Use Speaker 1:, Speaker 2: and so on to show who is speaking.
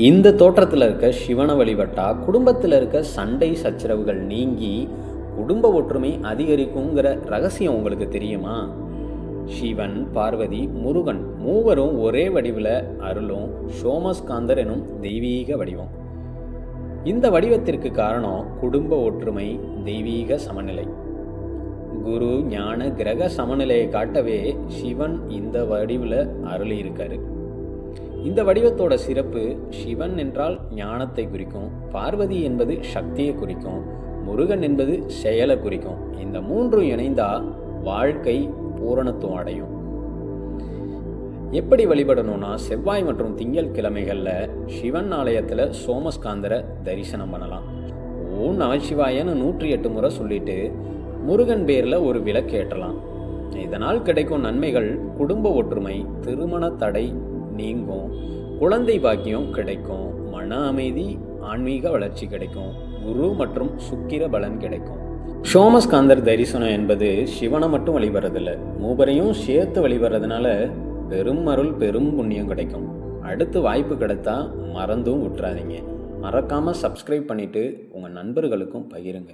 Speaker 1: இந்த தோற்றத்தில் இருக்க சிவனை வழிபட்டா குடும்பத்தில் இருக்க சண்டை சச்சரவுகள் நீங்கி குடும்ப ஒற்றுமை அதிகரிக்குங்கிற ரகசியம் உங்களுக்கு தெரியுமா? சிவன், பார்வதி, முருகன் மூவரும் ஒரே வடிவில் அருளும் சோமஸ்காந்தர் எனும் தெய்வீக வடிவம். இந்த வடிவத்திற்கு காரணம் குடும்ப ஒற்றுமை, தெய்வீக சமநிலை. குரு ஞான கிரக சமநிலையை காட்டவே சிவன் இந்த வடிவில் அருளி இருக்காரு. இந்த வடிவத்தோட சிறப்பு, சிவன் என்றால் ஞானத்தை குறிக்கும், பார்வதி என்பது சக்தியை குறிக்கும், முருகன் என்பது செயலை குறிக்கும். இந்த மூன்றும் இணைந்தா வாழ்க்கை பூரணத்துவம் அடையும். எப்படி வழிபடணும்னா, செவ்வாய் மற்றும் திங்கள் கிழமைகளில் சிவன் ஆலயத்தில் சோமஸ்காந்தரை தரிசனம் பண்ணலாம். ஓம் நமசிவாயன்னு 108 முறை சொல்லிட்டு முருகன் பேரில் ஒரு விளக்கு ஏற்றலாம். இதனால் கிடைக்கும் நன்மைகள் குடும்ப ஒற்றுமை, திருமண தடை நீங்கும், குழந்தை பாக்கியம் கிடைக்கும், மன அமைதி, ஆன்மீக வளர்ச்சி கிடைக்கும், குரு மற்றும் சுக்கிர பலன் கிடைக்கும். சோமஸ்காந்தர் தரிசனம் என்பது சிவனை மட்டும் வழிபடுறதில்லை, மூவரையும் சேர்த்து வழிபடுறதுனால பெரும் அருள், பெரும் புண்ணியம் கிடைக்கும். அடுத்து வாய்ப்பு கிடைத்தா மறந்தும் விட்டுறாதீங்க. மறக்காமல் சப்ஸ்கிரைப் பண்ணிவிட்டு உங்கள் நண்பர்களுக்கும் பகிருங்க.